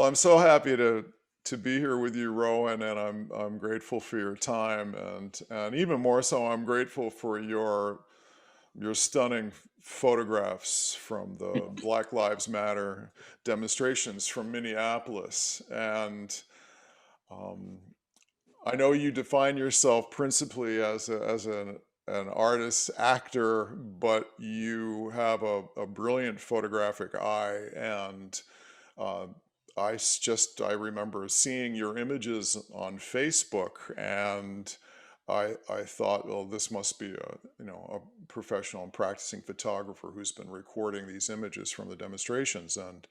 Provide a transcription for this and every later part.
Well, I'm so happy to be here with you, Rowan, and I'm grateful for your time, and even more so, I'm grateful for your stunning photographs from the Black Lives Matter demonstrations from Minneapolis. And um, I know you define yourself principally as an artist, actor, but you have a brilliant photographic eye. And uh, I remember seeing your images on Facebook, and I thought, well, this must be a professional and practicing photographer who's been recording these images from the demonstrations. And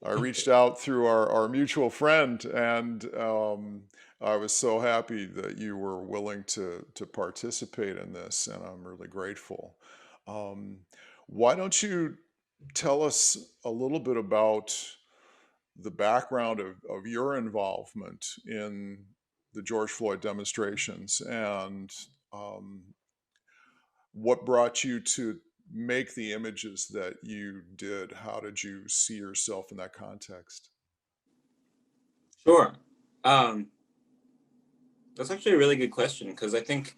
I reached out through our mutual friend, and I was so happy that you were willing to participate in this, and I'm really grateful. Um, why don't you tell us a little bit about the background of your involvement in the George Floyd demonstrations, and um, what brought you to make the images that you did? How did you see yourself in that context? Sure. Um, that's actually a really good question because I think,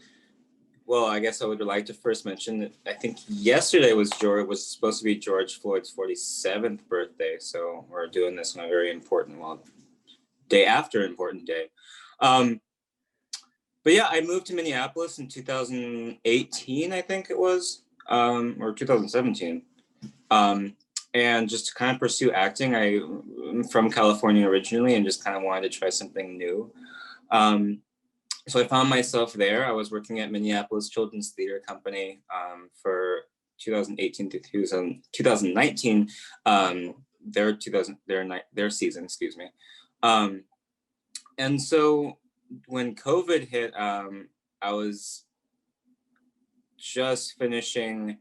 well, I guess I would like to first mention that I think yesterday was supposed to be George Floyd's 47th birthday, so we're doing this on a very important, well, day after important day. Um, but yeah, I moved to Minneapolis in 2018, I think it was, or 2017. Um, and just to kind of pursue acting, I'm from California originally and just kind of wanted to try something new. Um, so I found myself there. I was working at Minneapolis Children's Theater Company for 2018 to 2019, their season, excuse me. And so when COVID hit, I was just finishing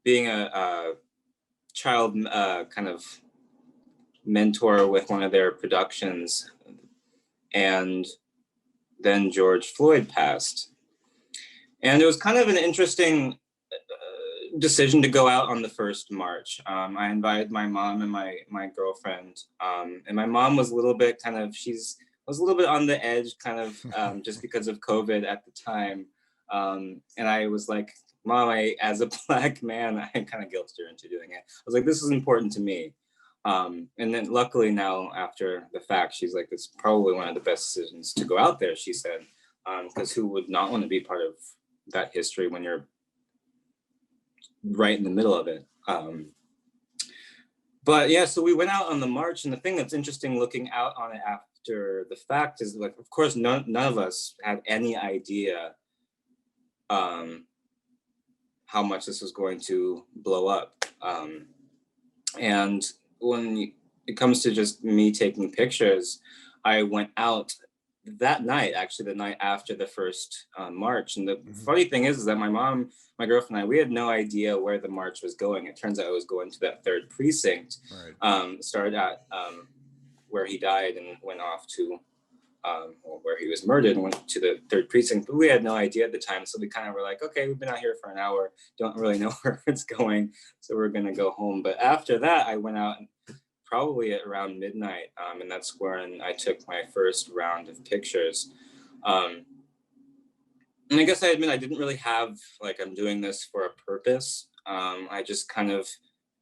being a child kind of mentor with one of their productions, and then George Floyd passed. And it was kind of an interesting decision to go out on the first march. I invited my mom and my girlfriend, and my mom was a little bit was a little bit on the edge, kind of just because of COVID at the time. And I was like, Mom, as a Black man, I kind of guilted her into doing it. I was like, this is important to me. And then luckily now, after the fact, she's like, it's probably one of the best decisions to go out there, she said, because who would not want to be part of that history when you're right in the middle of it? But yeah, so we went out on the march, and the thing that's interesting looking out on it after the fact is, like, of course, none of us had any idea how much this was going to blow up. And when it comes to just me taking pictures, I went out that night, actually the night after the first march. And the funny thing is that my mom, my girlfriend and I, we had no idea where the march was going. It turns out it was going to that third precinct. Right. Started at where he died and went off to where he was murdered and went to the third precinct. But we had no idea at the time. So we kind of were like, okay, we've been out here for an hour, don't really know where it's going, so we're gonna go home. But after that, I went out probably at around midnight, and that's when I took my first round of pictures. And I guess I admit I didn't really have, like, I'm doing this for a purpose. I just kind of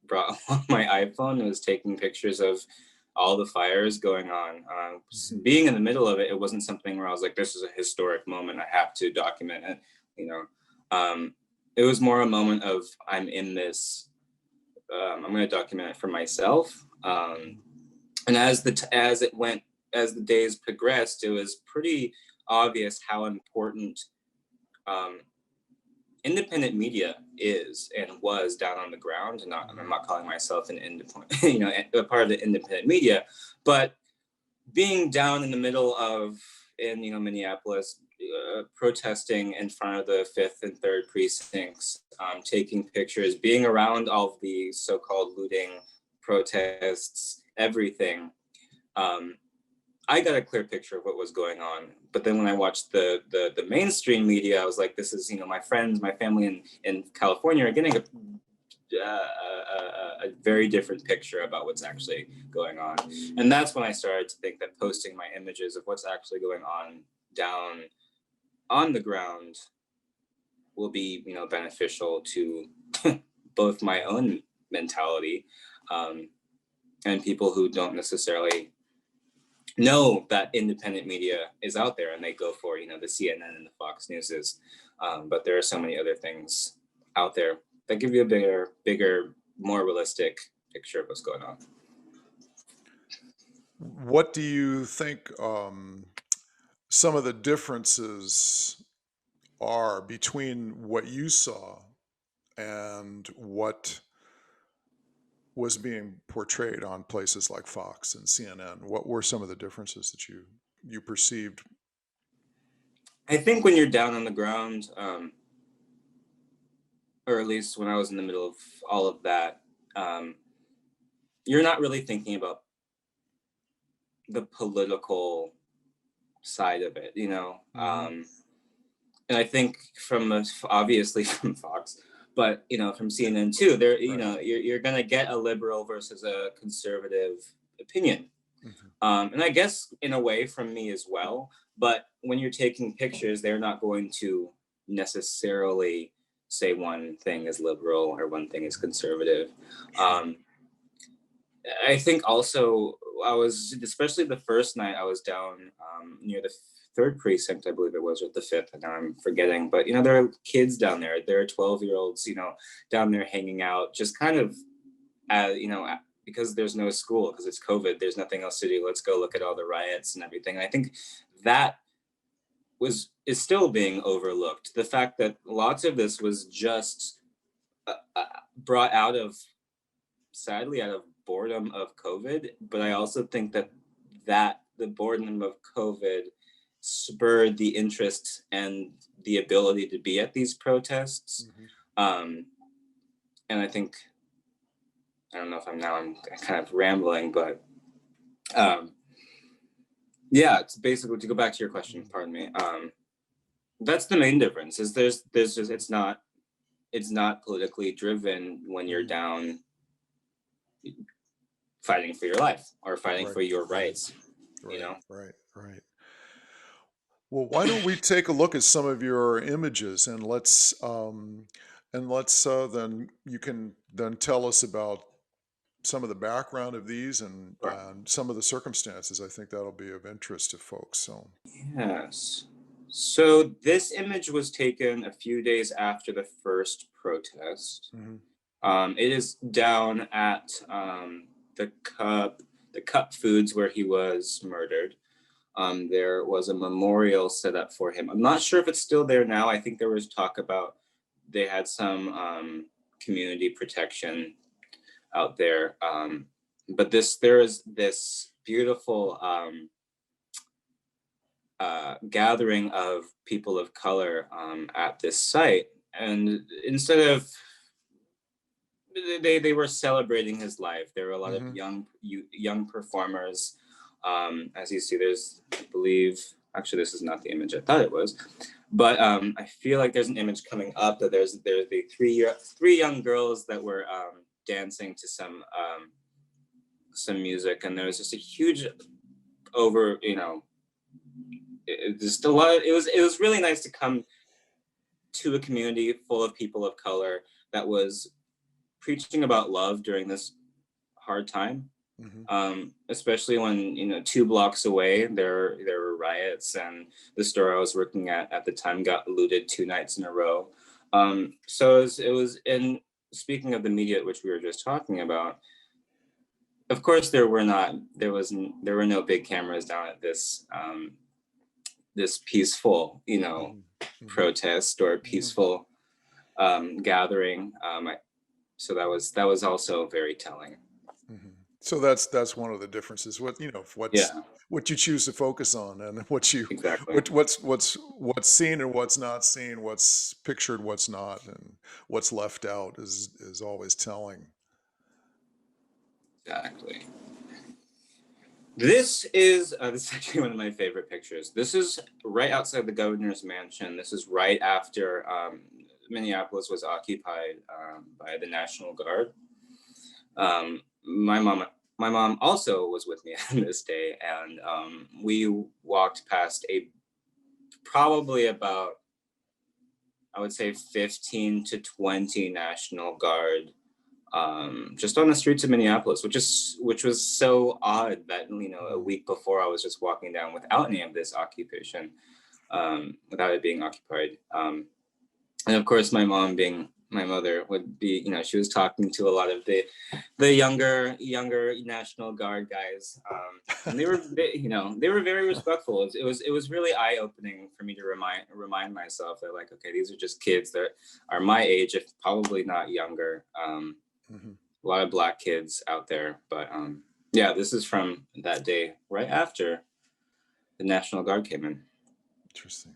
brought along my iPhone and was taking pictures of all the fires going on. Being in the middle of it, it wasn't something where I was like, this is a historic moment, I have to document it, you know. It was more a moment of, I'm in this, I'm gonna document it for myself. And as the days progressed, it was pretty obvious how important independent media is and was down on the ground. And I'm not calling myself an independent, a part of the independent media, but being down in the middle of, in Minneapolis, protesting in front of the 5th and 3rd precincts, taking pictures, being around all of the so-called looting, protests, everything. I got a clear picture of what was going on. But then when I watched the mainstream media, I was like, this is, my friends, my family in California are getting a very different picture about what's actually going on. And that's when I started to think that posting my images of what's actually going on down on the ground will be, beneficial to both my own mentality, and people who don't necessarily know that independent media is out there and they go for, the CNN and the Fox Newses. But there are so many other things out there that give you a bigger, more realistic picture of what's going on. What do you think some of the differences are between what you saw and what was being portrayed on places like Fox and CNN? What were some of the differences that you perceived? I think when you're down on the ground, or at least when I was in the middle of all of that, you're not really thinking about the political side of it, Mm-hmm. And I think obviously from Fox, but from CNN too, there, Right. you're gonna get a liberal versus a conservative opinion, Mm-hmm. and I guess in a way from me as well. But when you're taking pictures, they're not going to necessarily say one thing is liberal or one thing is conservative. Sure. Um, I think also especially the first night I was down near the third precinct, I believe it was, or the fifth, and now I'm forgetting. But there are kids down there. There are 12-year-olds, down there hanging out, just kind of, because there's no school, because it's COVID. There's nothing else to do. Let's go look at all the riots and everything. And I think that is still being overlooked. The fact that lots of this was just brought sadly out of boredom of COVID, but I also think that the boredom of COVID spurred the interest and the ability to be at these protests. Mm-hmm. And I think, I don't know if I'm kind of rambling, but yeah, it's basically, to go back to your question, pardon me. That's the main difference, is there's just, it's not politically driven when you're down fighting for your life or fighting Right. for your rights, Right. Right. Right. Well, why don't we take a look at some of your images, and let's then you can then tell us about some of the background of these Sure. and some of the circumstances. I think that'll be of interest to folks. So, Yes. So this image was taken a few days after the first protest. mhm. It is down at the Cup Foods where he was murdered. There was a memorial set up for him. I'm not sure if it's still there now. I think there was talk about they had some community protection out there. But there is this beautiful gathering of people of color at this site. And instead of, they were celebrating his life. There were a lot of Mhm. young performers. As you see, there's, I believe, actually, this is not the image I thought it was, but I feel like there's an image coming up that there's the three young girls that were dancing to some music, and there was just a huge over, just a lot. It was really nice to come to a community full of people of color that was preaching about love during this hard time. Mhm. Especially when 2 blocks away there were riots, and the store I was working at the time got looted 2 nights in a row. So it was. And speaking of the media, which we were just talking about, of course there were no big cameras down at this peaceful Mhm. Mhm. protest or Mhm. peaceful gathering. So that was also very telling. Mhm. So that's one of the differences. Yeah, What you choose to focus on, and what you exactly. what's seen and what's not seen, what's pictured, what's not, and what's left out is always telling. Exactly. This is actually one of my favorite pictures. This is right outside the governor's mansion. This is right after Minneapolis was occupied by the National Guard. My mom also was with me on this day, and we walked past a probably about, I would say, 15 to 20 National Guard just on the streets of Minneapolis, which was so odd that a week before I was just walking down without any of this occupation, without it being occupied. And of course, my mom, being my mother, would be, she was talking to a lot of the younger National Guard guys, and they were very respectful. It was really eye opening for me to remind myself that, like, okay, these are just kids that are my age, if probably not younger. A lot of Black kids out there, but yeah, this is from that day right after the National Guard came in. Interesting.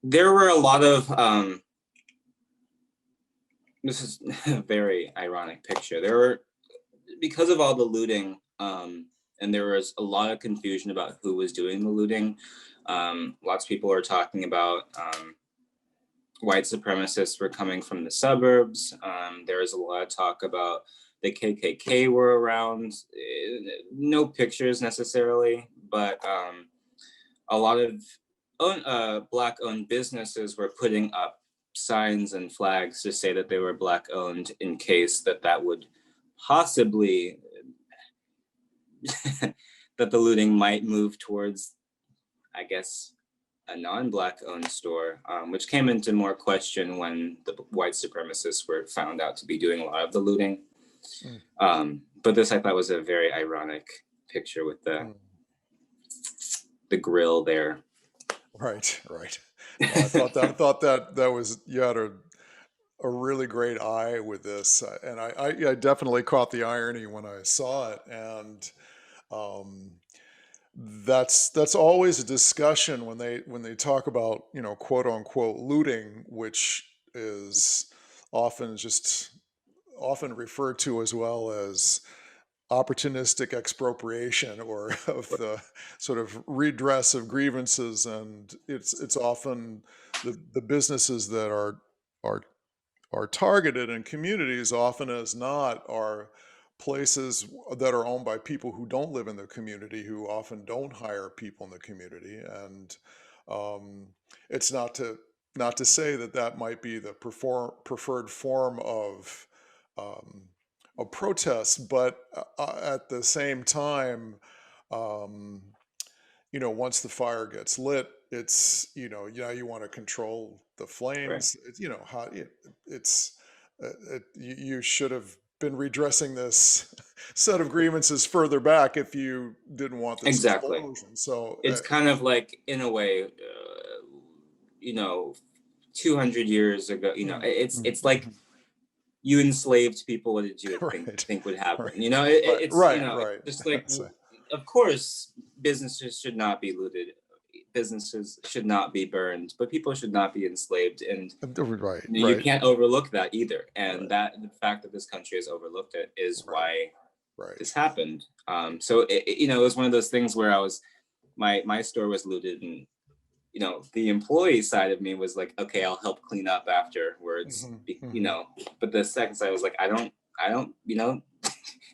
There were a lot of this is a very ironic picture. There were, because of all the looting, and there was a lot of confusion about who was doing the looting. Lots of people are talking about white supremacists were coming from the suburbs. There was a lot of talk about the KKK were around. No pictures necessarily, but a lot of Black-owned businesses were putting up signs and flags to say that they were Black-owned, in case that would possibly that the looting might move towards, I guess, a non-Black owned store, which came into more question when the white supremacists were found out to be doing a lot of the looting. But this, I thought, was a very ironic picture with the grill there. Right. No, I thought that was, you had a really great eye with this, and I definitely caught the irony when I saw it, and that's always a discussion when they talk about, quote unquote looting, which is often referred to as well as opportunistic expropriation, or of the sort of redress of grievances, and it's often the businesses that are targeted in communities, often as not, are places that are owned by people who don't live in the community, who often don't hire people in the community, and it's not to say that might be the preferred form of a protest, but at the same time, um, once the fire gets lit, it's, you want to control the Right. flames. You should have been redressing this set of grievances further back if you didn't want this Exactly. explosion. So It's kind of like, in a way, 200 years ago, it's like you enslaved people. What did you right, think would happen? right, It's right. just like, So, of course, businesses should not be looted, businesses should not be burned, but people should not be enslaved, and right, you right, can't overlook that either. And right, that the fact that this country has overlooked it is why right. this happened. So it was one of those things where my store was looted, and the employee side of me was like, okay, I'll help clean up afterwards. But the second side was like, I don't,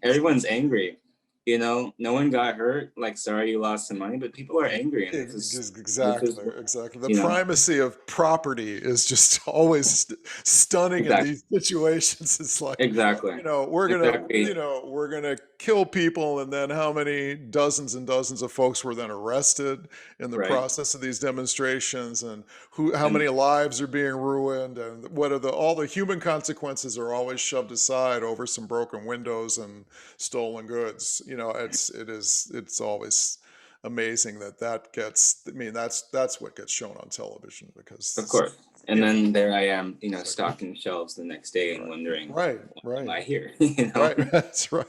everyone's angry. No one got hurt. Like, sorry, you lost some money, but people are angry, and Exactly. The you know, primacy of property is just always stunning in exactly, these situations. It's like, exactly, exactly, we're gonna kill people, and then how many dozens and dozens of folks were then arrested in the right. process of these demonstrations, and how And many lives are being ruined, and what are all the human consequences are always shoved aside over some broken windows and stolen goods. It's always amazing that gets, I mean, that's what gets shown on television, of because course. And then there I am, it's like, stocking shelves the next day and right, wondering, right, why am right, I here? right. That's right.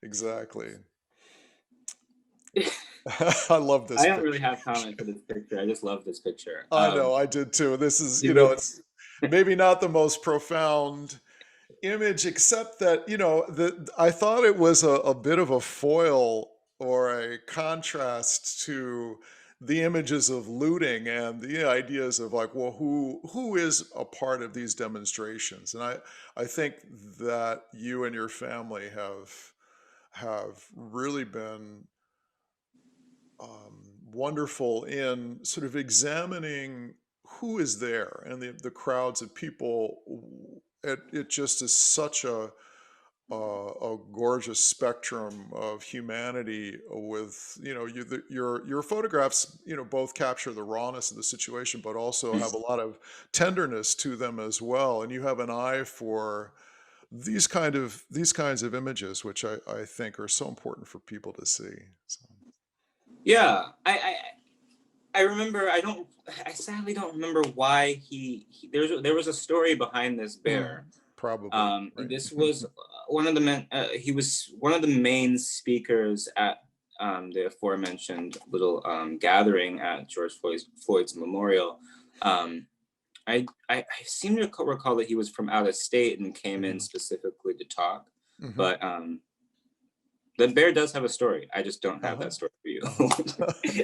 Exactly. I love this I don't really picture. have comment for this picture. I just love this picture. I know, I did too. This is, You really, it's maybe not the most profound image, except that, I thought it was a bit of a foil or a contrast to the images of looting and the ideas of like, well, who is a part of these demonstrations? And I think that you and your family have really been wonderful in sort of examining who is there and the crowds of people. It just is such a gorgeous spectrum of humanity with your photographs both capture the rawness of the situation but also have a lot of tenderness to them as well, and you have an eye for these kinds of images which I think are so important for people to see. So, Yeah, I remember. I sadly don't remember why there was a story behind this mm, bear. probably right. This was one of the men. He was one of the main speakers at the aforementioned little gathering at George Floyd's memorial. Um, I seem to recall that he was from out of state and came in Hmm. specifically to talk. Hmm. But the bear does have a story. I just don't have Uh-huh. that story for you. Uh-huh.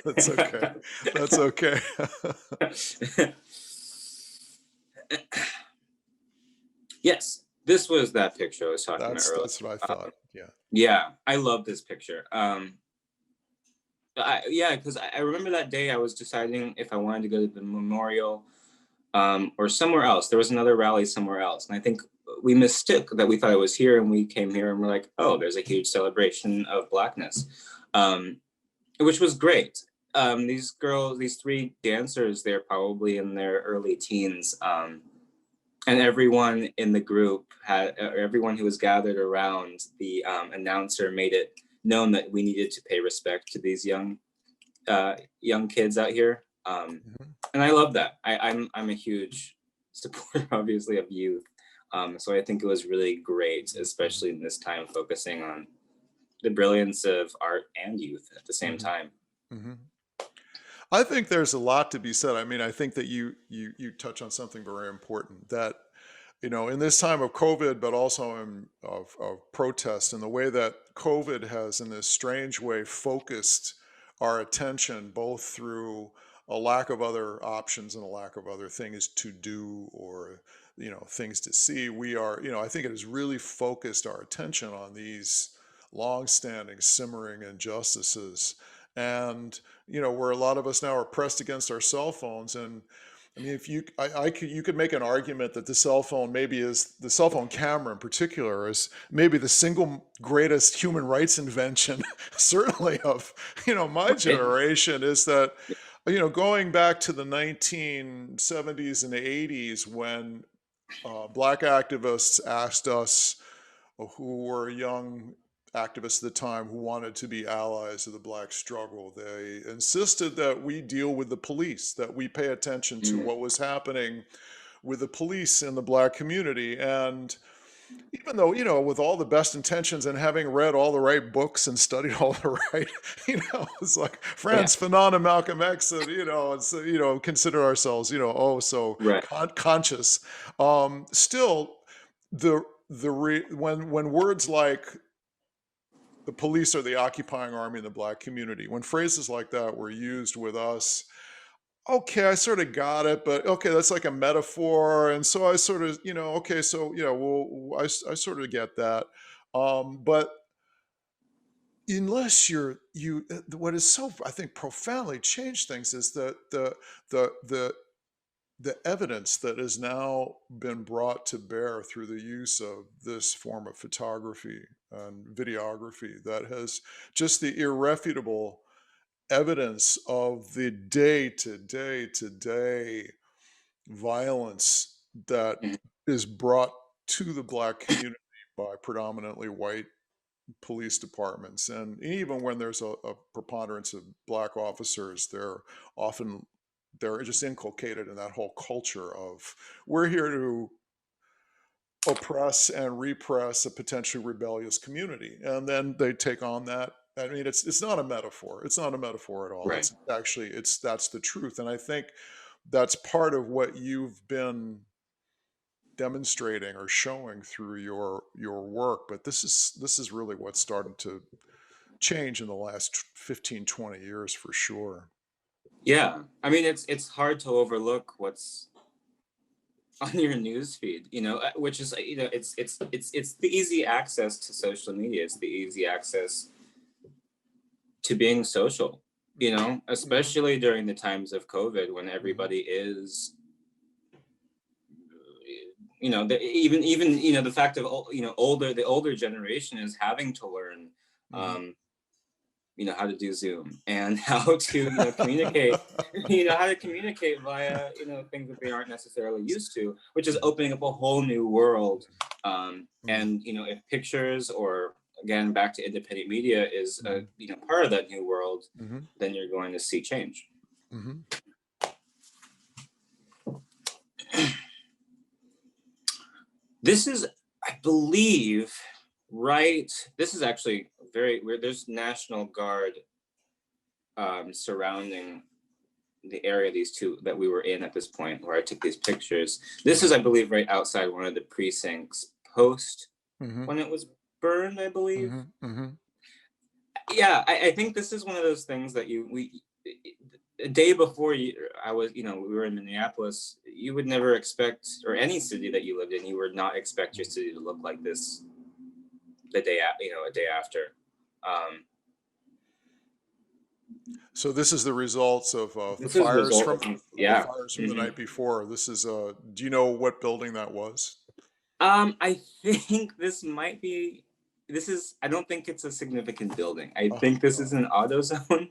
That's okay. That's okay. Yes, this was that picture I was talking about earlier. That's what I thought. Yeah. Yeah, I love this picture. Yeah, because I remember that day I was deciding if I wanted to go to the memorial or somewhere else. There was another rally somewhere else, and I think we mistook that. We thought it was here, and we came here, and we're like, oh, there's a huge celebration of Blackness, um, which was great. These three dancers, they're probably in their early teens, and everyone in the group everyone who was gathered around the announcer made it known that we needed to pay respect to these young kids out here, Mhm. and I love that. I'm a huge supporter, obviously, of youth, so I think it was really great, especially in this time, focusing on the brilliance of art and youth at the same Mhm. time. Mhm. I think there's a lot to be said. I mean, I think that you touch on something very important that in this time of COVID, but also of protest, and the way that COVID has, in this strange way, focused our attention both through a lack of other options and a lack of other things to do or things to see. I think it has really focused our attention on these long-standing, simmering injustices, and where a lot of us now are pressed against our cell phones. And I mean, if you could make an argument that the cell phone maybe is the cell phone camera in particular is maybe the single greatest human rights invention, certainly of my Right. generation. Is that going back to the 1970s and 80s when black activists asked us who were young activists at the time who wanted to be allies of the black struggle. They insisted that we deal with the police, that we pay attention to Mhm. what was happening with the police in the black community. And even though, with all the best intentions and having read all the right books and studied all the right, it's like Yeah. Franz Fanon and Malcolm X, and, consider ourselves, oh, so Right. conscious. Still, when words like the police are the occupying army in the black community, when phrases like that were used with us, okay, I sort of got it, but okay, that's like a metaphor. And so I sort of, okay, so, well, I sort of get that. But unless what is so, I think, profoundly changed things is that the evidence that has now been brought to bear through the use of this form of photography and videography that has just the irrefutable evidence of the day to day violence that Mhm. is brought to the black community by predominantly white police departments. And even when there's a preponderance of black officers, often they're just inculcated in that whole culture of we're here to oppress and repress a potentially rebellious community, and then they take on that. I mean, it's not a metaphor. It's not a metaphor at all. Right. That's the truth. And I think that's part of what you've been demonstrating or showing through your work. But this is really what started to change in the last 15, 20 years for sure. Yeah, I mean, it's hard to overlook what's on your news feed, which is, it's the easy access to social media. It's the easy access to being social, Hmm. especially during the times of COVID when Hmm. everybody is, even the fact of the older generation is having to learn, Hmm. um, how to do Zoom and how to communicate, how to communicate via things that they aren't necessarily used to, which is opening up a whole new world. And if pictures, or again back to independent media, is Hmm. part of that new world, Hmm. then you're going to see change. Hmm. This is, I believe, right. This is actually very weird. There's National Guard surrounding the area these two that we were in at this point where I took these pictures. This is, I believe, right outside one of the precincts post Hmm. when it was burned, I believe. Hmm. Hmm. Yeah, I think this is one of those things that a day before we were in Minneapolis, you would never expect, or any city that you lived in, you would not expect your city to look like this a day after. Um, So this is the results of this is result of, the yeah. fires from the Hmm. night before. This is do you know what building that was? I think this might be. This is. I don't think it's a significant building. I Uh, think this is an auto zone. uh-huh.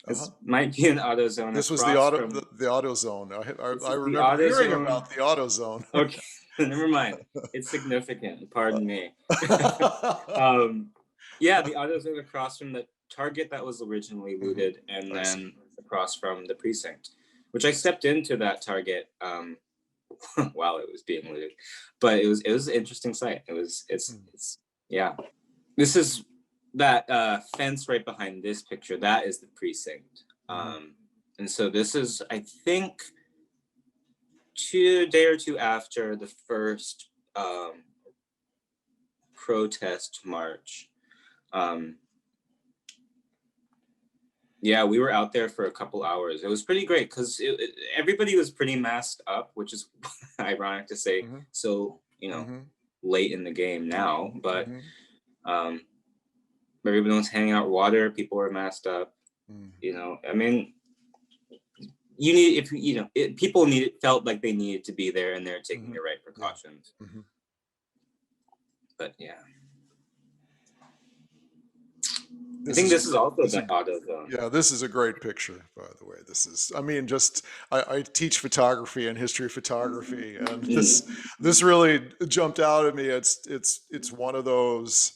This might be an auto zone This was the across auto from. the auto zone. This I is the remember auto hearing zone. about the auto zone. Okay, never mind. It's significant. Pardon me. um, yeah, the auto zone across from the Target that was originally Hmm. looted, and I see. then across from the precinct, which I stepped into that Target while it was being looted, but it was an interesting sight. It's yeah. This is that fence right behind this picture. That is the precinct, Mm-hmm. and so this is, I think, day or two after the first protest march. Um, yeah, we were out there for a couple hours. It was pretty great because everybody was pretty masked up, which is ironic to say. Mm-hmm. So Mm-hmm. late in the game now, but Mm-hmm. um, everyone was handing out water. People were masked up. Mm-hmm. I mean, you need if people felt like they needed to be there, and they're taking Mm-hmm. the right Yeah. precautions. Mm-hmm. But yeah, I This think is a this is great. also the auto zone. Yeah, this is a great picture, by the way. This is, I mean, just I teach photography and history of photography, and Mm. this really jumped out at me. It's one of those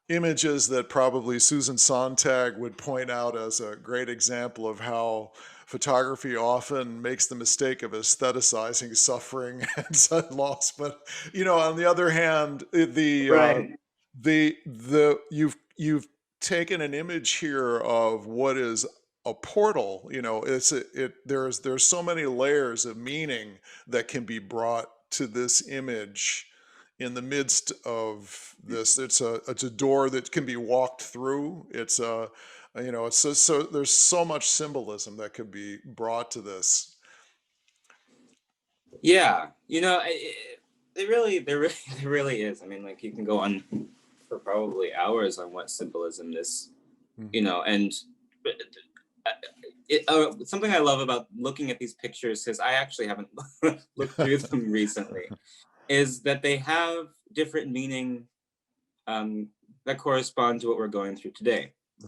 images that probably Susan Sontag would point out as a great example of how photography often makes the mistake of aestheticizing suffering and loss. But on the other hand, Right. the you've taken an image here of what is a portal. There's so many layers of meaning that can be brought to this image in the midst of this. It's a door that can be walked through. It's so there's so much symbolism that could be brought to this. Yeah, there really is. I mean, like, you can go on for probably hours on what symbolism this, Hmm. and uh, something I love about looking at these pictures, because I actually haven't looked through them recently, is that they have different meaning, um, that correspond to what we're going through today. Hmm.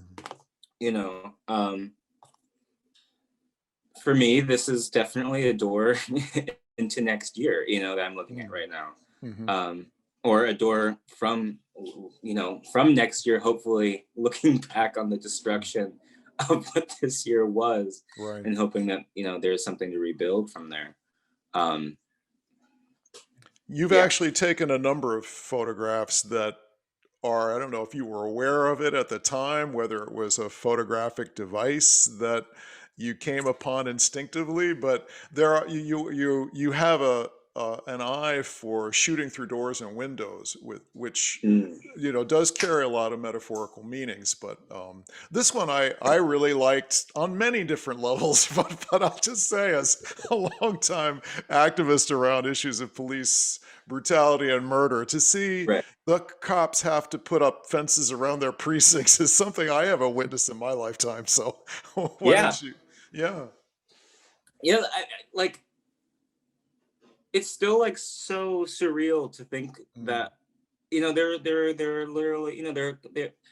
You know, um, for me, this is definitely a door into next year, that I'm looking at right now. Hmm. Um, or a door from next year, hopefully looking back on the destruction of what this year was, Right. and hoping that, there's something to rebuild from there. Um, You've yeah. actually taken a number of photographs that I don't know if you were aware of it at the time, whether it was a photographic device that you came upon instinctively, but there are you have an eye for shooting through doors and windows, which Mm, does carry a lot of metaphorical meanings. But this one I really liked on many different levels. But I'll just say, as a longtime activist around issues of police brutality and murder, to see right. the cops have to put up fences around their precincts is something I haven't witnessed in my lifetime. So why Yeah. don't you? Yeah. Yeah. Like, it's still like so surreal to think Mm, that, they're literally,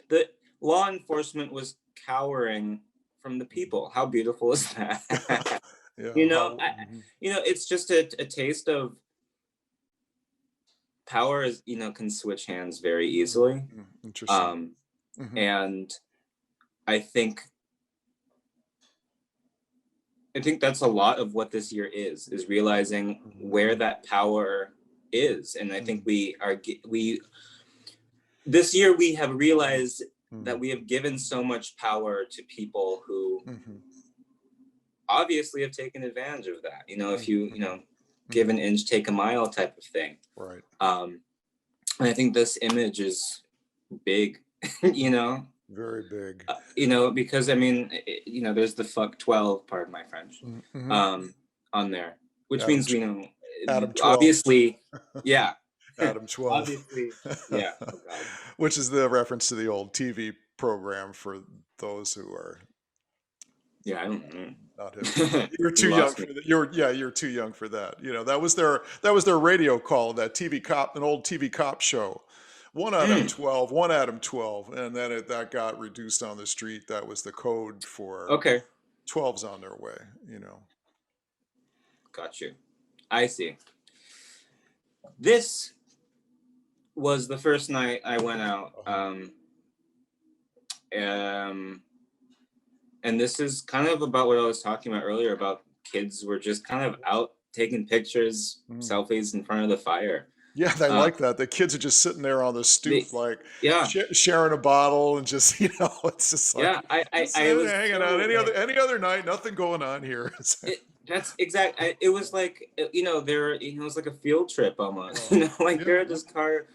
the law enforcement was cowering from the people. How beautiful is that? yeah. you know, How? I, it's just a taste of power is, can switch hands very easily. Interesting. Um, Hmm. and I think I think that's a lot of what this year is realizing where Hmm. that power is. And I think Hmm. we this year we have realized Hmm. that we have given so much power to people who Hmm. obviously have taken advantage of that. If you, Hmm. give Hmm. an inch, take a mile type of thing. Right. Um, and I think this image is big, you know, Very big. because I mean, there's the fuck 12, pardon my French, Hmm. um, on there, which Adam, means, tw- Adam 12. obviously, yeah, Adam 12. obviously, yeah, oh God. Which is the reference to the old TV program for those who are Yeah, I don't know. not hip to that. You're too You young lost me. for that. You're too young for that. That was their radio call, that TV cop, an old TV cop show. One Adam Mm, 12, one Adam 12, and then that got reduced on the street. That was the code for okay, 12's on their way. got you. I see. This was the first night I went out. Uh-huh. Um, and this is kind of about what I was talking about earlier about kids were just kind of out taking pictures, Mm. selfies in front of the fire. Yeah, they Uh, like that. The kids are just sitting there on the they, stoop, like yeah, sharing a bottle, and just it's just like yeah. just I was hanging out. so Any other night, nothing going on here. that's exact. It was like, there. It was like a field trip almost. Oh, Like yeah. there are just cars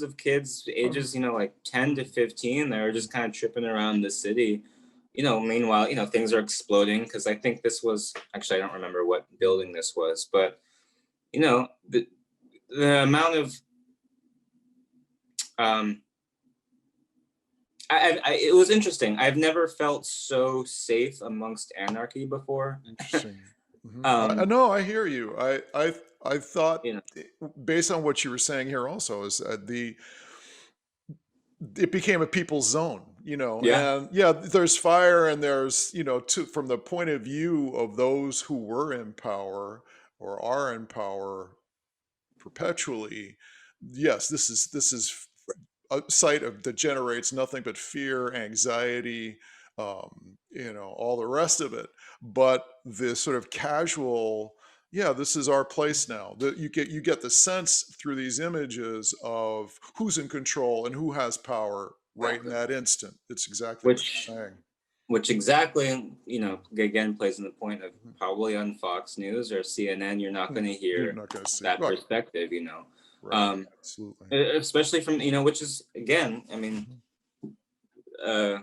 of kids Uh, ages, like 10 to 15. They were just kind of tripping around the city. Meanwhile, things are exploding because I think this was actually, I don't remember what building this was, but the amount of um, it was interesting. I've never felt so safe amongst anarchy before. Interesting. I um, know. I hear you. I thought, you know, based on what you were saying here, also is it became a people's zone, yeah, and yeah, there's fire, and there's, from the point of view of those who were in power or are in power perpetually. Yes, this is a site that generates nothing but fear, anxiety, all the rest of it. But the sort of casual, yeah, this is our place now. That you get the sense through these images of who's in control and who has power right in exactly. that instant. It's exactly what Which you're saying. which exactly, again plays in the point of Mhm. probably on Fox News or CNN, you're not going to You're hear not going to see, that right? perspective. Right. Um, Absolutely. especially from, which is again, I mean, Mhm. uh,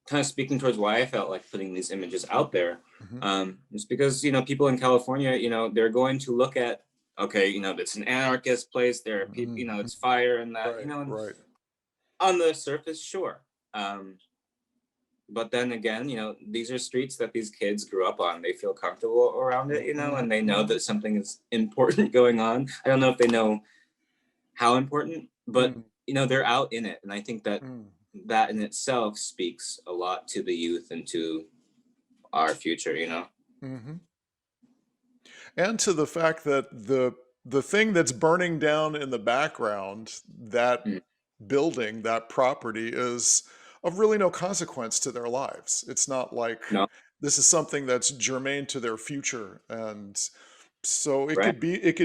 kind of speaking towards why I felt like putting these images out there. Mhm. It's because, people in California, they're going to look at, okay, it's an anarchist place. There are people, Mhm. it's fire and that, Right. and Right. on the surface, sure. But then again, these are streets that these kids grew up on. They feel comfortable around it, Mhm. and they know Mhm. that something is important going on. I don't know if they know how important, but Mm. they're out in it. And I think that Mm. that in itself speaks a lot to the youth and to our future. Mhm. And to the fact that the thing that's burning down in the background, that Mm, building, that property, is of really no consequence to their lives. It's not like no, this is something that's germane to their future. And so it right. could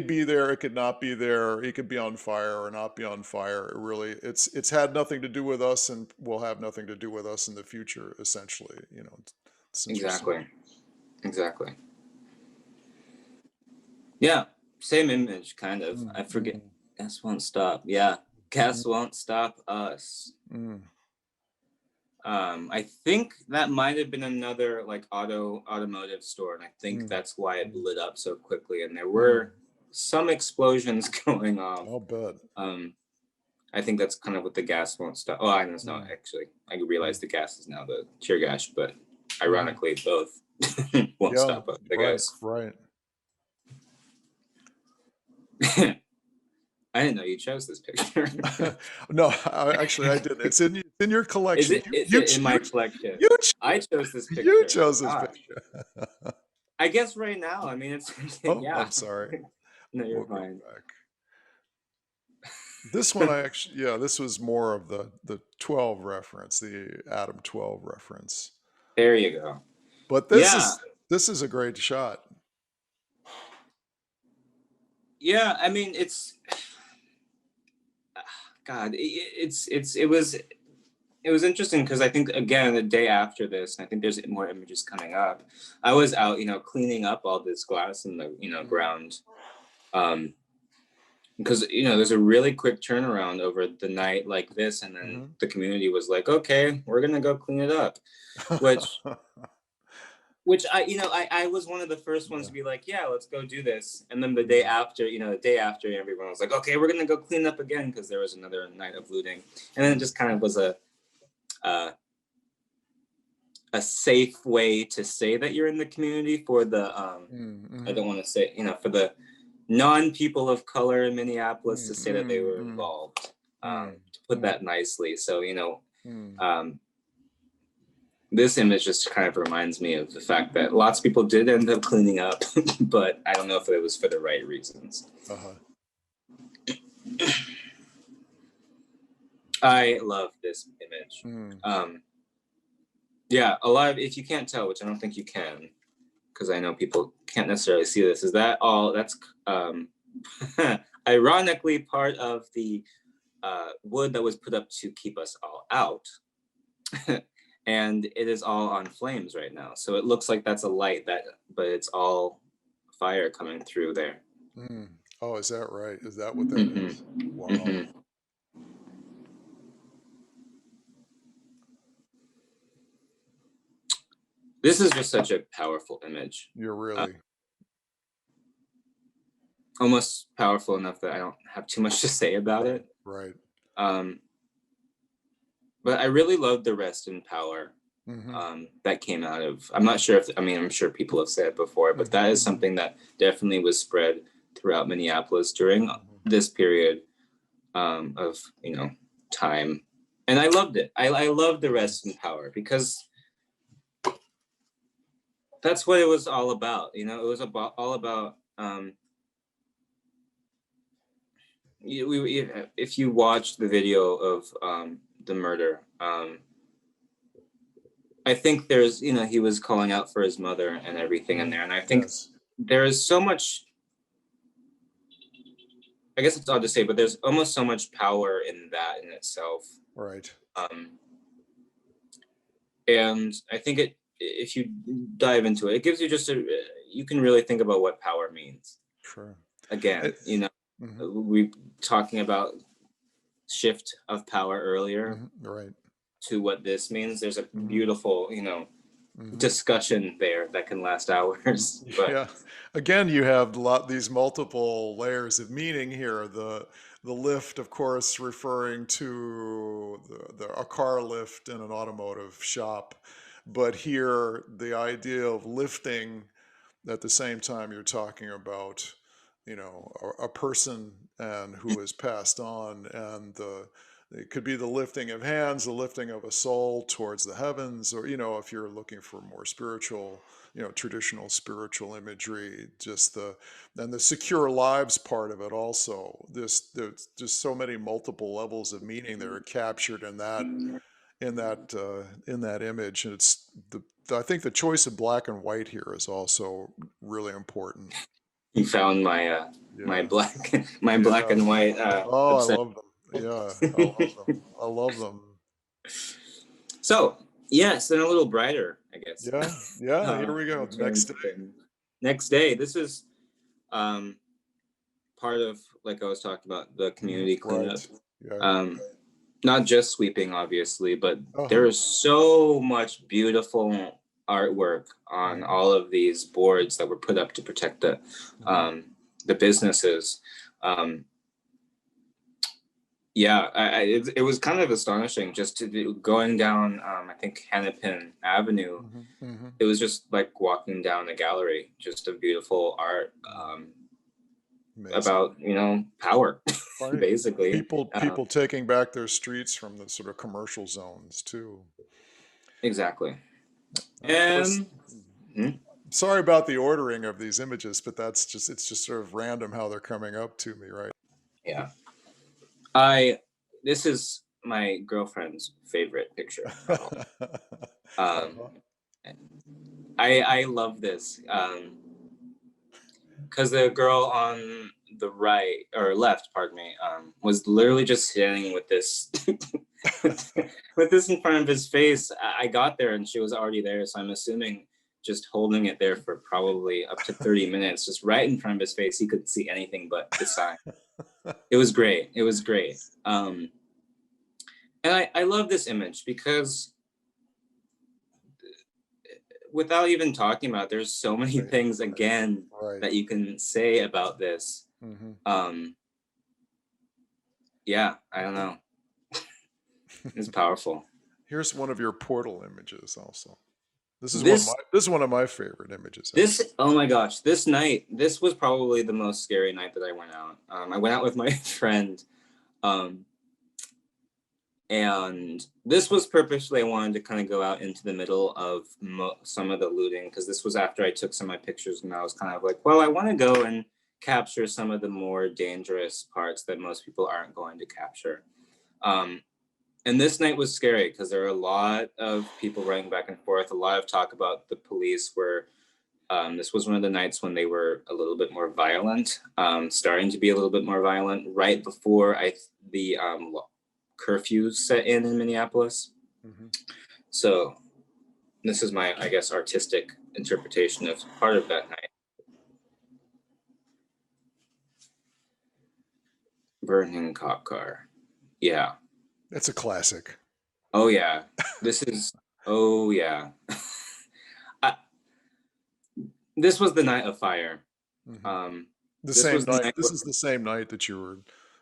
be there, it could not be there, it could be on fire or not be on fire. It really, it's had nothing to do with us and will have nothing to do with us in the future, essentially. It's interesting. Exactly. Exactly. Yeah, same image, kind of. Mm, I forget. mm, Gas won't stop. Yeah, gas mm, won't stop us. mm, I think that might have been another like automotive store, and I think mm, that's why it mm, lit up so quickly. And there mm. were some explosions going off. I'll bet. Um, I think that's kind of what the gas won't stop. Oh, I know it's not Mm, actually. I realize mm, the gas is now the tear gas, but mhm. ironically, both won't Yeah, stop us, I right, guess. right. I didn't know you chose this picture. No, actually, I didn't. It's in your Is collection. it? Is it in my collection? You, I chose this you picture. chose this Gosh. picture. I guess right now. I mean, it's Oh, yeah. I'm sorry. No, you're We'll go fine. back. This one, I actually, yeah, this was more of the 12 reference, the Adam 12 reference. There you go. But Yeah, this is a great shot. yeah. I mean, it's God. It was interesting because I think again the day after this, and I think there's more images coming up. I was out, cleaning up all this glass in the Mm, ground. Um, because there's a really quick turnaround over the night like this, and then mhm. the community was like, okay, we're gonna go clean it up, which I was one of the first ones Yeah. to be like, yeah, let's go do this. And then Mm, the day after, everyone was like, okay, we're gonna go clean up again because there was another night of looting, and then it just kind of was uh, a safe way to say that you're in the community for the mm, I mhm, don't want to say for the non-people of color in Minneapolis mm, to say that they mm, were mm, involved, mm, to put mm, that nicely. So mm. um, this image just kind of reminds me of the fact that lots of people did end up cleaning up, but I don't know if it was for the right reasons. Uh-huh. I love this image. Mm. Yeah, a lot of, if you can't tell, which I don't think you can, because I know people can't necessarily see this, is that all that's ironically part of the wood that was put up to keep us all out. And it is all on flames right now. So it looks like that's a light but it's all fire coming through there. Mm. Oh, is that right? Is that what that Hmm. is? Wow. Hmm. This is just such a powerful image. You're Uh, really Almost powerful enough that I don't have too much to say about right, it. right. Um, but I really love the rest in power Mm-hmm. that came out of. I'm not sure if I mean I'm sure people have said it before, but that is Mm-hmm. something that definitely was spread throughout Minneapolis during Hmm. this period of time, and I loved it. I loved the rest in power because that's what it was all about. It was about all about. If you watch the video of the murder, I think there's he was calling out for his mother and everything in Mm. there, and I think Yes. there is so much. I guess it's odd to say, but there's almost so much power in that in itself. Right. Um, and I think if you dive into it, it gives you just you can really think about what power means. Sure. Again, Mm-hmm. we talking about shift of power earlier Mm-hmm. Right. to what this means. There's a Mm-hmm. beautiful, Mm-hmm. discussion there that can last hours. But Yeah. Again, you have these multiple layers of meaning here. The lift, of course, referring to a car lift in an automotive shop, but here the idea of lifting at the same time you're talking about, a person and who is passed on, and it could be the lifting of hands, the lifting of a soul towards the heavens, or if you're looking for more spiritual, traditional spiritual imagery, and the secure lives part of it also. There's just so many multiple levels of meaning that are captured in that image, and I think the choice of black and white here is also really important. you found my Yeah, black my black yeah. and white Oh, I obsession. love them. Yeah, I love them. I love them. So yes, then a little brighter, I guess. Yeah, yeah. Here we In go. Next terms day. of things. Next day, this is part of, like I was talking about, the community cleanup. Right. Yeah. Not just sweeping, obviously, but Uh-huh. there is so much beautiful artwork on Mhm. all of these boards that were put up to protect Mhm. the businesses. Um, yeah, it was kind of astonishing just to do, going down, I think Hennepin Avenue. Mhm. Mhm. It was just like walking down a gallery, just of beautiful art, Amazing. about, power, Right. basically. People taking back their streets from the sort of commercial zones too. Exactly. Of course, And hmm, sorry about the ordering of these images, but it's just sort of random how they're coming up to me, right? yeah, I this is my girlfriend's favorite picture of all. Um, Uh-huh. I love this because the girl on the right or left, pardon me, was literally just standing with this with this in front of his face. I got there and she was already there, so I'm assuming just holding it there for probably up to 30 minutes, just right in front of his face. He couldn't see anything but the sign. It was great. It was great. And I love this image because without even talking about it, there's so many Right, things again right. that you can say about this. Hmm. Um, yeah, I don't know. It's powerful. Here's one of your portal images also. This This is one of my favorite images this actually. oh my gosh, this night, this was probably the most scary night that I went out. I went out with my friend, um, and this was purposely I wanted to kind of go out into the middle of some of the looting because this was after I took some of my pictures and I was kind of like, well, I want to go and capture some of the more dangerous parts that most people aren't going to capture. Um, and this night was scary because there were a lot of people running back and forth, a lot of talk about the police were. This was one of the nights when they were a little bit more violent, starting to be a little bit more violent right before the curfews set in Minneapolis. Hmm. So this is my, I guess, artistic interpretation of part of that night. Burning cop car. Yeah. It's a classic. Oh yeah. This is. Oh yeah. I, this was the night of fire. Hmm. Um, The this same was the night. night. This is the same night that you were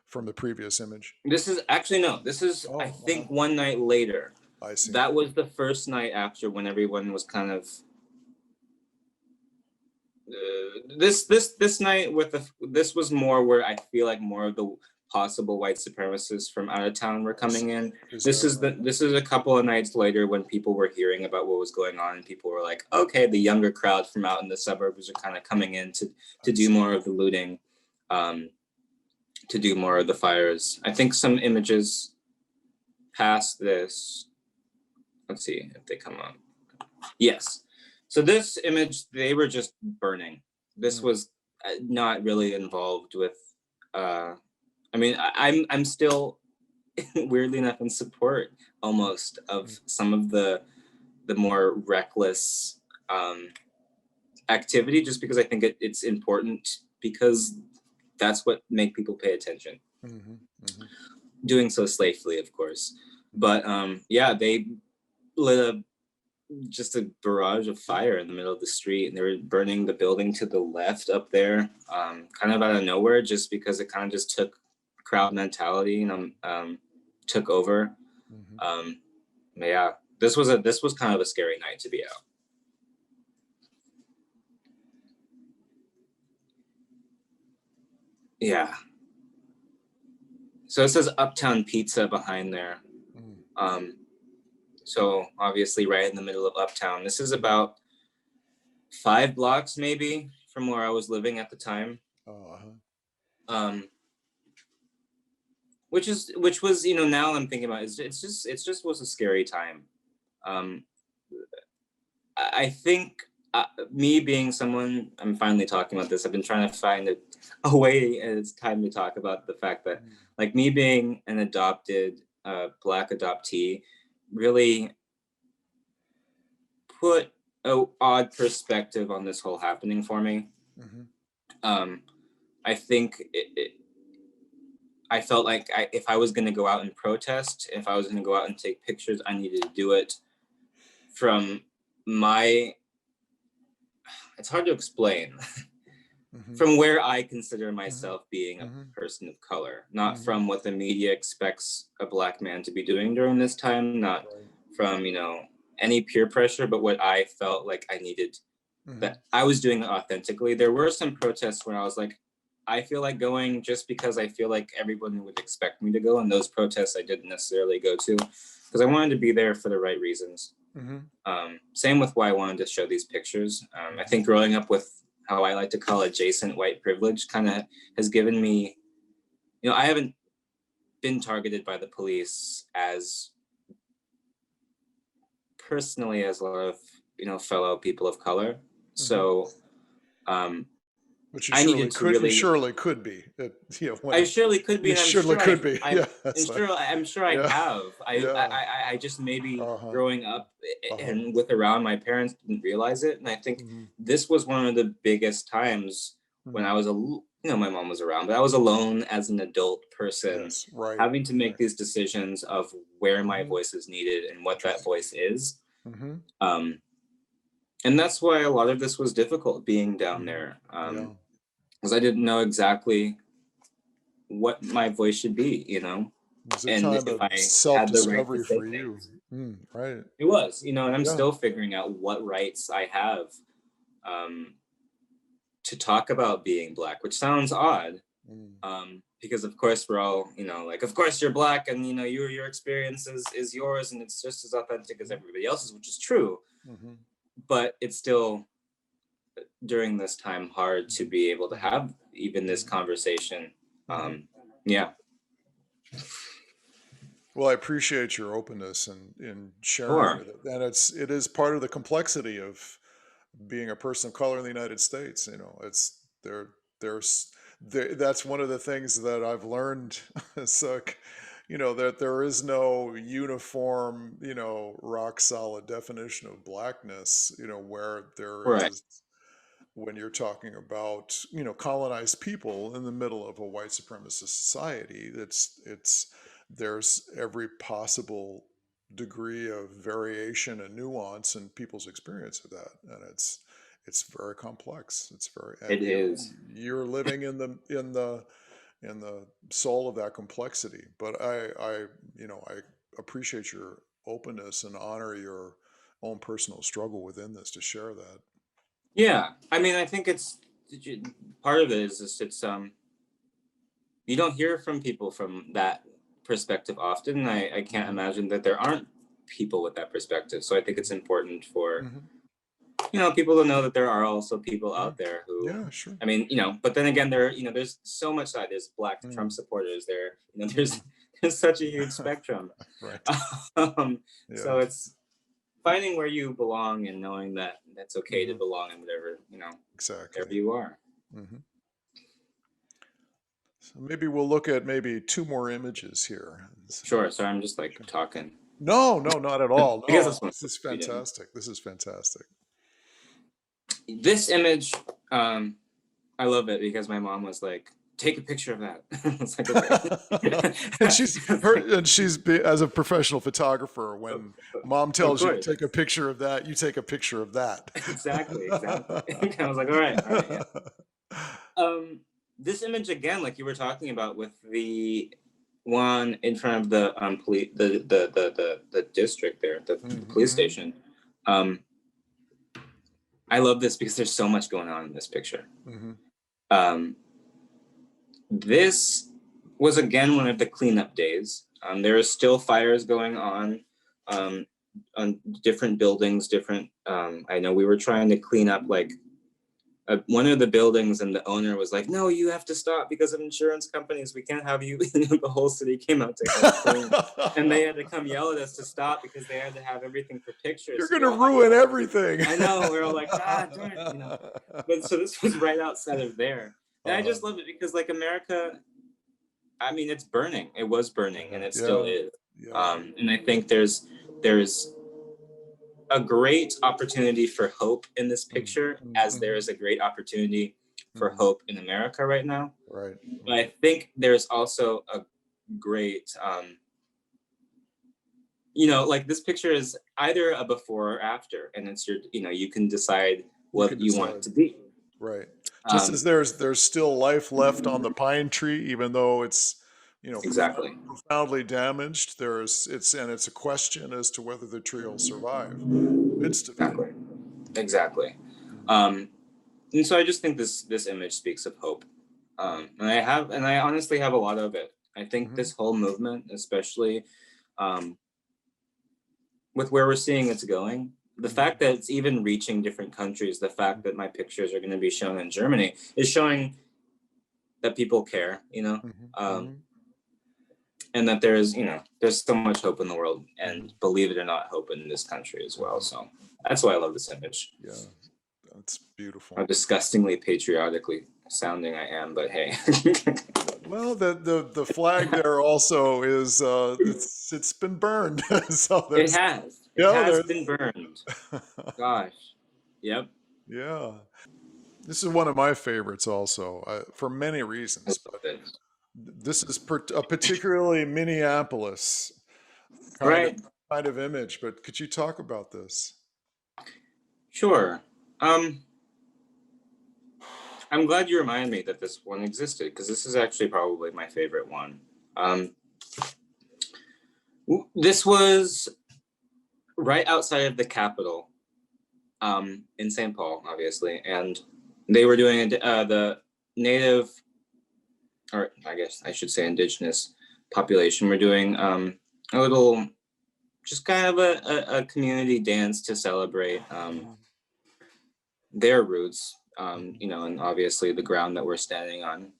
from the previous image. This is actually no. This is I Oh, uh-huh. think one night later. I see. That was the first night after when everyone was kind of this night with this was more where I feel like more of the possible white supremacists from out of town were coming in. Is that right? This is a couple of nights later when people were hearing about what was going on and people were like, okay, the younger crowd from out in the suburbs are kind of coming in to I do see. more of the looting, um, to do more of the fires. I think some images past this. Let's see if they come up. Yes. So this image, they were just burning. This Mm. was not really involved with. I mean, I'm still weirdly enough in support almost of Mm. some of the more reckless activity, just because I think it's important because that's what make people pay attention. Mm-hmm. Mm-hmm. Doing so safely, of course, but yeah, they lit a just a barrage of fire in the middle of the street and they were burning the building to the left up there, kind of out of nowhere, just because it kind of just took crowd mentality and took over. Mm-hmm. um, yeah, this was kind of a scary night to be out. Yeah, so it says Uptown Pizza behind there. Mm. um, so obviously right in the middle of Uptown. This is about 5 blocks maybe from where I was living at the time. Oh, uh-huh. um, which was, now I'm thinking about it, it's just was a scary time. um I think, me being someone, I'm finally talking about this, I've been trying to find a way, and it's time to talk about the fact that, Mm. like, me being an adopted Black adoptee really put a odd perspective on this whole happening for me. Mm-hmm. um I think I felt like if I was going to go out and protest, if I was going to go out and take pictures, I needed to do it from my, it's hard to explain, from where I consider myself being a person of color, not from what the media expects a Black man to be doing during this time, not from, you know, any peer pressure, but what I felt like I needed, that I was doing it authentically. There were some protests where I was like, I feel like going just because I feel like everyone would expect me to go, and those protests I didn't necessarily go to because I wanted to be there for the right reasons. Same with why I wanted to show these pictures. I think growing up with how I like to call adjacent white privilege kind of has given me, you know, I haven't been targeted by the police as personally as a lot of, you know, fellow people of color. So But you I needed to really, surely could be. I surely could be, You and surely could be. Yeah, I'm sure I yeah, have. yeah. I just maybe Uh-huh. growing up Uh-huh. and with around my parents didn't realize it, and I think this was one of the biggest times when I was you know, my mom was around, but I was alone as an adult person, Yes, right. having to make these decisions of where my voice is needed and what that voice is. And that's why a lot of this was difficult being down there, because I didn't know exactly what my voice should be, you know, It was a and time if of I had the right to self-discovery say for you. things. Right. It was, you know, and I'm Yeah. still figuring out what rights I have to talk about being Black, which sounds odd, because of course we're all, you know, like, of course you're Black, and you know, your experience is yours, and it's just as authentic as everybody else's, which is true. But it's still, during this time, hard to be able to have even this conversation. Yeah. Well, I appreciate your openness and in sharing Sure. with it. And it is part of the complexity of being a person of color in the United States. You know, it's there's that's one of the things that I've learned. So, you know, that there is no uniform, you know, rock solid definition of blackness, you know, where there Right. is when you're talking about, you know, colonized people in the middle of a white supremacist society. It's there's every possible degree of variation and nuance in people's experience of that, and it's very complex. It's very, It and is. you're living in the soul of that complexity. But I you know, I appreciate your openness and honor your own personal struggle within this to share that. Yeah. I mean, I think it's part of it is just you don't hear from people from that perspective often. I can't imagine that there aren't people with that perspective. So I think it's important for, you know, people to know that there are also people out there who, Yeah, sure. I mean, you know, but then again, there, you know, there's so much side. There's Black Trump supporters there. You know, there's such a huge spectrum. Right. So Yeah, it's finding where you belong and knowing that that's okay to belong in whatever, you know, exactly. wherever you are. So maybe we'll look at maybe two more images here. Sure. Sorry, I'm just like talking. No, no, not at all. I guess No, that's what this is we did. fantastic. This is fantastic. This image, I love it because my mom was like, "Take a picture of that." It's like, okay. And as a professional photographer, when mom Of tells you to course. take a picture of that, you take a picture of that. Exactly. I was like, all right, yeah. This image again, like you were talking about with the one in front of the police, the district there, the police station. I love this because there's so much going on in this picture. This was again one of the cleanup days. There are still fires going on different buildings. I know we were trying to clean up like one of the buildings, and the owner was like, "No, you have to stop because of insurance companies. We can't have you." The whole city came out to help clean, and they had to come yell at us to stop because they had to have everything for pictures. You're going to ruin everything. I know. We're all like, darn it, you know. But so this was right outside of there, and I just love it because like America, I mean, it's burning. It was burning, and it still is. And I think there's a great opportunity for hope in this picture, as there is a great opportunity for hope in America right now. Right, But I right. think there's also a great, like this picture is either a before or after, and it's you can decide You can what you want it decide. to be. Right. Just as Um, there's still life left on the pine tree, even though it's, exactly, profoundly damaged, it's a question as to whether the tree will survive in the midst of it. exactly, exactly. Mm. Um, and so I just think this image speaks of hope, and I honestly have a lot of it. I think Mm-hmm. this whole movement, especially um, with where we're seeing it's going, the Mm-hmm. fact that it's even reaching different countries, the fact that my pictures are going to be shown in Germany is showing that people care, Mm-hmm. Mm-hmm. and that there's so much hope in the world, Mm-hmm. and believe it or not, hope in this country as well. Mm-hmm. So that's why I love this image. Yeah, that's How beautiful. disgustingly patriotically sounding I am, but hey. Well, the flag there also is it's been burned. So It there's has. It yeah, has been there's burned. Gosh. Yep. yeah. This is one of my favorites also, for many I reasons, love but it. this is a particularly Minneapolis kind of Right. kind of image. But could you talk about this? Sure. Um, I'm glad you reminded me that this one existed, because this is actually probably my favorite one. Um, this was right outside of the Capitol, in St. Paul, obviously, and they were doing the native, or I guess I should say indigenous population, were doing a little, just kind of a community dance to celebrate Mhm, their roots, mhm, and obviously the ground that we're standing on,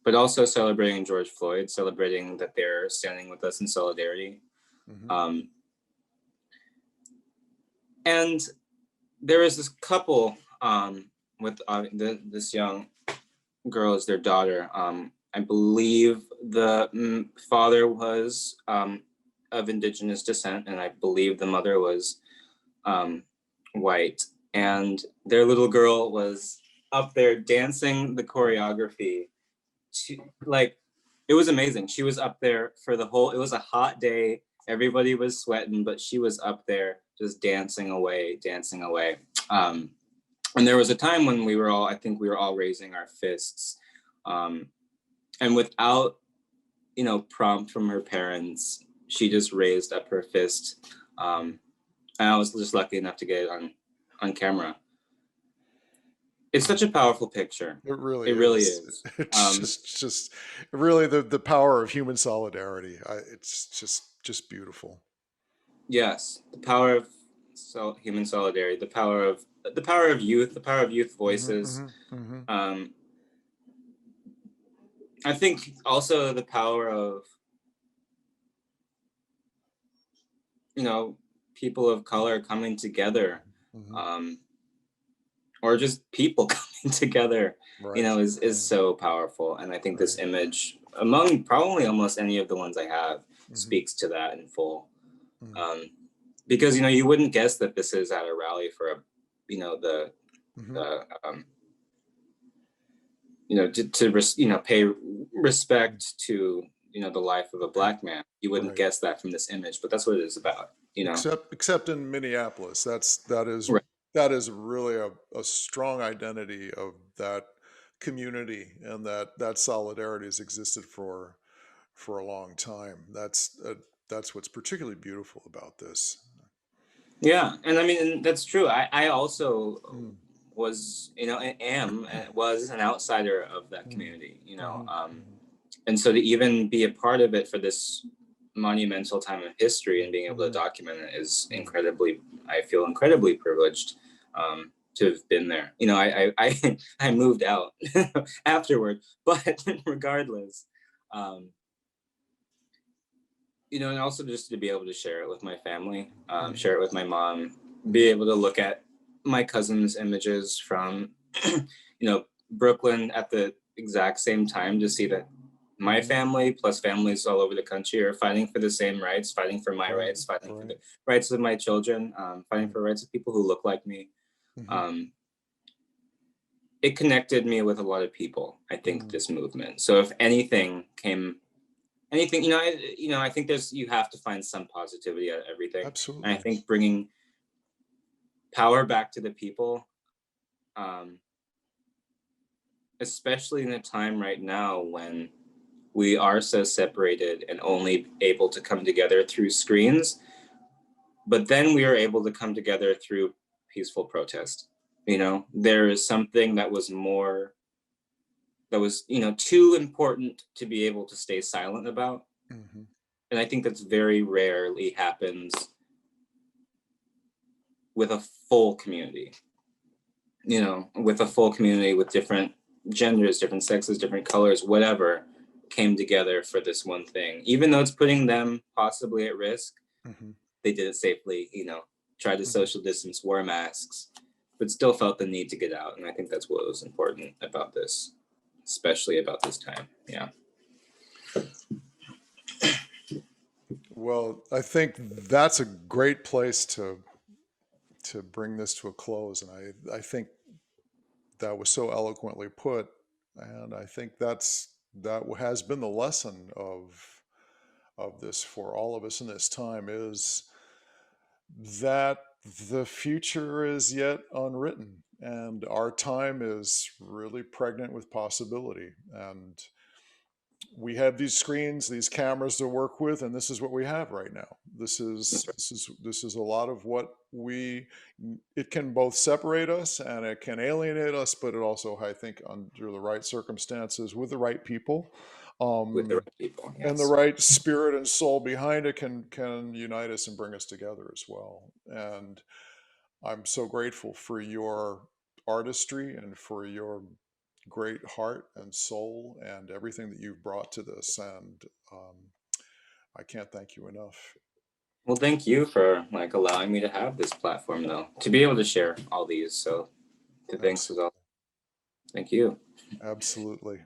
but also celebrating George Floyd, celebrating that they're standing with us in solidarity. mhm, Um, and there was this couple with this young girl as their daughter. I believe the father was of indigenous descent, and I believe the mother was um, white. And their little girl was up there dancing the choreography to, like, it was amazing. She was up there for the whole, it was a hot day. Everybody was sweating, but she was up there just dancing away, dancing away. Um, and there was a time when I think we were all raising our fists. Um, and without, prompt from her parents, she just raised up her fist. And I was just lucky enough to get it on camera. It's such a powerful picture. it really It really is. is. It's just really the power of human solidarity. It's just beautiful. Yes, the power of human solidarity, the power of youth, the power of youth Hmm. voices. Hmm. Hmm. Um, I think also the power of people of color coming together, Hmm. um, or just people coming together, Right. is Right. so powerful. And I think this Right. image, among probably almost any of the ones I have, Hmm. speaks to that in full. Hmm. Um, because you wouldn't guess that this is at a rally for the Hmm. the pay respect to the life of a black man. You wouldn't Right. guess that from this image, but that's what it is about. Except in Minneapolis, Right. that is really a strong identity of that community, and that solidarity has existed for a long time. That's what's particularly beautiful about this. Yeah, and I mean, and that's true. I also Mm, was, was an outsider of that mm, community, mhm, mhm, and so to even be a part of it for this monumental time of history and being able to mhm, document it is mhm. incredibly, I feel incredibly privileged to have been there. I moved out afterward, but regardless, um, and also just to be able to share it with my family, Mhm, share it with my mom, be mhm, able to look at my cousin's images from, Brooklyn at the exact same time, to see that my mhm. family plus families all over the country are fighting for the same rights, fighting for my Right, rights, fighting for the right. rights of my children, fighting Mm, for rights of people who look like me. mhm, Um, it connected me with a lot of people, I think, Mm, this movement. So if anything came, anything, I think you have to find some positivity out of everything. And I absolutely. think bringing power back to the people, um, especially in a time right now when we are so separated and only able to come together through screens, but then we are able to come together through peaceful protest. There is something that was, too important to be able to stay silent about. Hmm. And I think that's very rarely happens with a full community, with a full community with different genders, different sexes, different colors, whatever, came together for this one thing. Even though it's putting them possibly at risk, Hmm. they did it safely, tried to social distance, wore masks, but still felt the need to get out. And I think that's what was important about this, especially about this time. Yeah. Well, I think that's a great place to bring this to a close, and I think that was so eloquently put, and I think that has been the lesson of this for all of us in this time is that the future is yet unwritten, and our time is really pregnant with possibility. And we have these screens, these cameras to work with, and this is what we have right now. This is a lot of what we. It can both separate us and it can alienate us, but it also, I think, under the right circumstances, with the right people, With the um, right people. and the Yes. right spirit and soul behind it, can unite us and bring us together as well. And I'm so grateful for your artistry and for your great heart and soul and everything that you've brought to this. And um, I can't thank you enough. Well, thank you for allowing me to have this platform though, to be able to share all these. So the thanks was all. Absolutely. Thank you. Absolutely.